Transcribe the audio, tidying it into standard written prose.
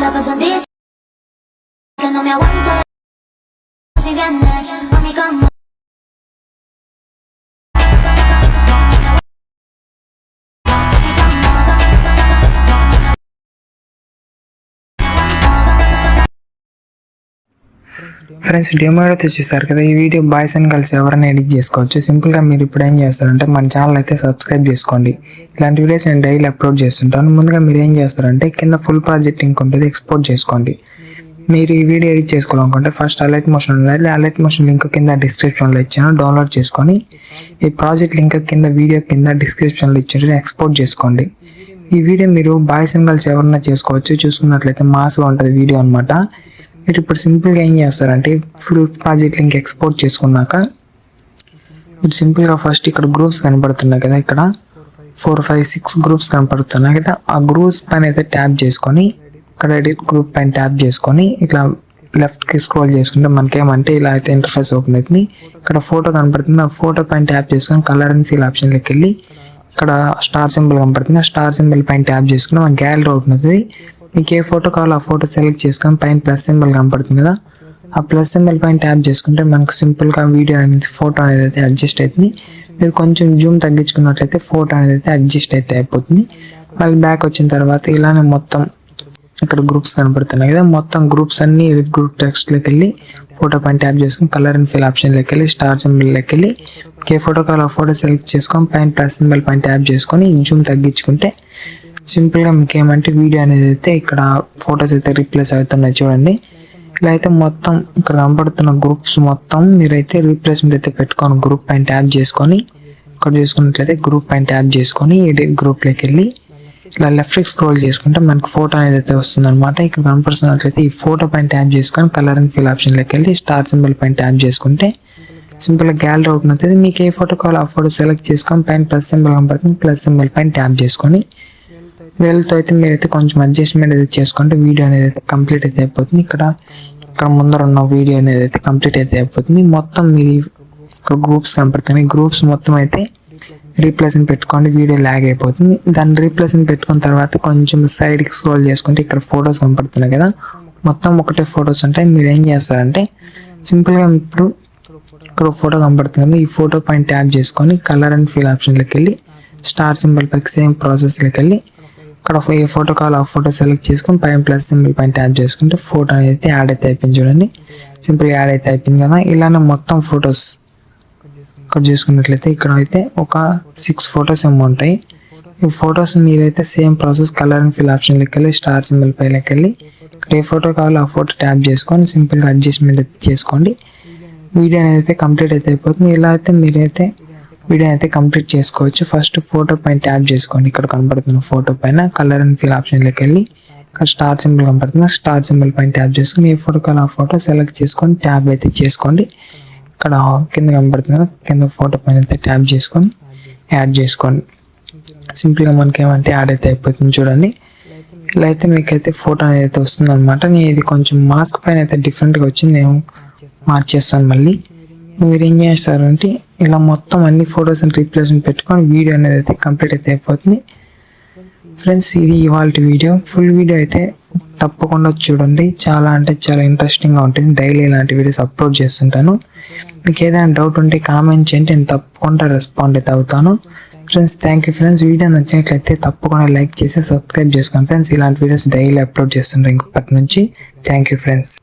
la paso en dis que no me aguanto. Si vienes a mi cama. Friends demo అయితే చూసారు కదా. ఈ video boys and girls ఎవరైనా edit చేసుకోవచ్చు. సింపుల్గా మీరు ఇప్పుడు ఏం చేస్తారంటే మన ఛానల్ అయితే సబ్స్క్రైబ్ చేసుకోండి. ఇలాంటి వీడియోస్ నేను డైలీ అప్లోడ్ చేస్తుంటాను. ముందుగా మీరు ఏం చేస్తారంటే కింద ఫుల్ ప్రాజెక్ట్ లింక్ ఉంటుంది, ఎక్స్పోర్ట్ చేసుకోండి. మీరు ఈ వీడియో ఎడిట్ చేసుకోవాలనుకుంటే ఫస్ట్ అలర్ట్ మోషన్ ఉండాలి. అలర్ట్ మోషన్ లింక్ కింద డిస్క్రిప్షన్లో ఇచ్చాను, డౌన్లోడ్ చేసుకొని ఈ ప్రాజెక్ట్ లింక్ కింద వీడియో కింద డిస్క్రిప్షన్లో ఇచ్చారు, ఎక్స్పోర్ట్ చేసుకోండి. ఈ వీడియో మీరు బాయ్స్ అండ్ గర్ల్స్ ఎవరైనా చేసుకోవచ్చు. చూసుకున్నట్లయితే మాస్గా ఉంటుంది వీడియో అనమాట. మీరు ఇప్పుడు సింపుల్గా ఏం చేస్తారంటే ఫుల్ ప్రాజెక్ట్ లింక్ ఎక్స్పోర్ట్ చేసుకున్నాక మీరు సింపుల్గా ఫస్ట్ ఇక్కడ గ్రూప్స్ కనపడుతున్నాయి కదా, ఇక్కడ 4, 5, 6 గ్రూప్స్ కనపడుతున్నాయి కదా. ఆ గ్రూప్స్ పైన అయితే ట్యాప్ చేసుకొని ఇక్కడ ఎడిట్ గ్రూప్ పైన ట్యాప్ చేసుకొని ఇట్లా లెఫ్ట్కి స్క్రోల్ చేసుకుంటే మనకేమంటే ఇలా అయితే ఇంటర్ఫేస్ ఓపెన్ అవుతుంది. ఇక్కడ ఫోటో కనపడుతుంది, ఆ ఫోటో పైన ట్యాప్ చేసుకొని కలర్ అండ్ ఫీల్ ఆప్షన్లోకి వెళ్ళి ఇక్కడ స్టార్ సింబల్ కనపడుతుంది, ఆ స్టార్ సింబల్ పైన ట్యాప్ చేసుకుని మన గ్యాలరీ ఓపెన్ అవుతుంది. మీకు ఏ ఫోటో కావాలో ఆ ఫోటో సెలెక్ట్ చేసుకొని పైన ప్లస్ సింబల్ కనపడుతుంది కదా, ఆ ప్లస్ సింబల్ పైన ట్యాప్ చేసుకుంటే మనకు సింపుల్గా వీడియో అనేది ఫోటో అనేది అయితే అడ్జస్ట్ అవుతుంది. మీరు కొంచెం జూమ్ తగ్గించుకున్నట్లయితే ఫోటో అనేది అయితే అడ్జస్ట్ అయితే అయిపోతుంది. మళ్ళీ బ్యాక్ వచ్చిన తర్వాత ఇలానే మొత్తం ఇక్కడ గ్రూప్స్ కనపడుతున్నాయి కదా, మొత్తం గ్రూప్స్ అన్ని గ్రూప్ టెక్స్ట్లోకి వెళ్ళి ఫోటో పైన ట్యాప్ చేసుకొని కలర్ అండ్ ఫిల్ ఆప్షన్లోకి వెళ్ళి స్టార్ సింబల్లోకి వెళ్ళి ఏ ఫోటో కావాలో ఆ ఫోటో సెలెక్ట్ చేసుకొని పైన ప్లస్ సింబల్ పైన ట్యాప్ చేసుకొని జూమ్ తగ్గించుకుంటే సింపుల్గా మీకు ఏమంటే వీడియో అనేది అయితే ఇక్కడ ఫొటోస్ అయితే రీప్లేస్ అవుతున్నాయి చూడండి. ఇలా అయితే మొత్తం ఇక్కడ కనపడుతున్న గ్రూప్స్ మొత్తం మీరైతే రీప్లేస్మెంట్ అయితే పెట్టుకొని గ్రూప్ పైన ట్యాప్ చేసుకొని ఇక్కడ చూసుకున్నట్లయితే గ్రూప్ పైన ట్యాప్ చేసుకొని ఎడిట్ గ్రూప్లోకి వెళ్ళి ఇలా లెఫ్ట్కి స్క్రోల్ చేసుకుంటే మనకు ఫోటో అనేది అయితే వస్తుంది అనమాట. ఇక్కడ కనపడుతున్నట్లయితే ఈ ఫోటో పైన ట్యాప్ చేసుకొని కలర్ అండ్ ఫిల్ ఆప్షన్లోకి వెళ్ళి స్టార్ సింబల్ పైన ట్యాప్ చేసుకుంటే సింపుల్గా గ్యాలరీ ఓపెన్ అవుతుంది. మీకు ఏ ఫోటో కావాలో ఆ ఫోటో సెలెక్ట్ చేసుకొని పైన ప్లస్ సింబల్ కనపడుతుంది, ప్లస్ సింబల్ పైన ట్యాప్ చేసుకొని వీళ్ళతో అయితే మీరైతే కొంచెం అడ్జస్ట్మెంట్ అయితే చేసుకుంటే వీడియో అనేది అయితే కంప్లీట్ అయితే అయిపోతుంది. ఇక్కడ ముందర ఉన్న వీడియో అనేది అయితే కంప్లీట్ అయితే అయిపోతుంది. మొత్తం మీరు ఇక్కడ గ్రూప్స్ కనపడుతున్నాయి, గ్రూప్స్ మొత్తం అయితే రీప్లేస్మెంట్ పెట్టుకోండి, వీడియో ల్యాగ్ అయిపోతుంది. దాన్ని రీప్లేస్మెంట్ పెట్టుకున్న తర్వాత కొంచెం సైడ్కి స్క్రోల్ చేసుకుంటే ఇక్కడ ఫొటోస్ కనపడుతున్నాయి కదా, మొత్తం ఒకటే ఫొటోస్ ఉంటాయి. మీరు ఏం చేస్తారంటే సింపుల్గా ఇప్పుడు ఇక్కడ ఫోటో కనపడుతుంది, ఈ ఫోటో పైన ట్యాప్ చేసుకొని కలర్ అండ్ ఫీల్ ఆప్షన్లోకి వెళ్ళి స్టార్ సింబల్ పైకి సేమ్ ప్రాసెస్లోకి వెళ్ళి ఇక్కడ ఏ ఫోటో కావాలో ఆ ఫోటో సెలెక్ట్ చేసుకొని పైన ప్లస్ సింబల్ పైన ట్యాప్ చేసుకుంటే ఫోటో అనేది అయితే యాడ్ అయితే అయిపోయింది చూడండి. సింపుల్గా యాడ్ అయితే అయిపోయింది కదా. ఇలానే మొత్తం ఫొటోస్ ఇక్కడ చూసుకున్నట్లయితే ఇక్కడ అయితే ఒక 6 ఫొటోస్ ఏమో ఉంటాయి. ఈ ఫొటోస్ మీరైతే same process colour and fill ఆప్షన్లోకి వెళ్ళి స్టార్ సింబల్ పైకి వెళ్ళి ఇక్కడ ఏ ఫోటో కావాలో ఆ ఫోటో ట్యాప్ చేసుకొని సింపుల్గా అడ్జస్ట్మెంట్ అయితే చేసుకోండి. వీడియో అనేది అయితే కంప్లీట్ అయితే అయిపోతుంది. ఇలా అయితే మీరైతే వీడియో అయితే కంప్లీట్ చేసుకోవచ్చు. ఫస్ట్ ఫోటో పైన ట్యాప్ చేసుకోండి, ఇక్కడ కనపడుతున్న ఫోటో పైన కలర్ అండ్ ఫిల్ ఆప్షన్లోకి వెళ్ళి ఇక్కడ స్టార్ సింబల్ కనపడుతుంది, స్టార్ సింబల్ పైన ట్యాప్ చేసుకొని ఏ ఫోటో కావాలో ఆ ఫోటో సెలెక్ట్ చేసుకొని ట్యాప్ అయితే చేసుకోండి. ఇక్కడ కింద కనపడుతుంది కదా, కింద ఫోటో పైన అయితే ట్యాప్ చేసుకొని యాడ్ చేసుకోండి. సింపుల్గా మనకి ఏమంటే యాడ్ అయితే అయిపోతుంది చూడండి. ఇలా అయితే మీకైతే ఫోటో అనేది అయితే వస్తుంది అనమాట. నేను ఇది కొంచెం మాస్క్ పైన అయితే డిఫరెంట్గా వచ్చింది, నేను మార్చేస్తాను మళ్ళీ. మీరు ఏం చేస్తారంటే ఇలా మొత్తం అన్ని ఫొటోస్ రీప్లేస్మెంట్ పెట్టుకొని వీడియో అనేది అయితే కంప్లీట్ అయితే అయిపోతుంది. ఫ్రెండ్స్ ఇది ఇవాళ వీడియో. ఫుల్ వీడియో అయితే తప్పకుండా చూడండి, చాలా అంటే చాలా ఇంట్రెస్టింగ్గా ఉంటుంది. డైలీ ఇలాంటి వీడియోస్ అప్లోడ్ చేస్తుంటాను. మీకు ఏదైనా డౌట్ ఉంటే కామెంట్ చేయండి, నేను తప్పకుండా రెస్పాండ్ అయితే అవుతాను. Friends thank you friends. Video నచ్చినట్లయితే తప్పకుండా లైక్ చేసి సబ్స్క్రైబ్ చేసుకోండి ఫ్రెండ్స్. ఇలాంటి వీడియోస్ డైలీ అప్లోడ్ చేస్తుంటాను ఇంకొకటి నుంచి. Thank you friends.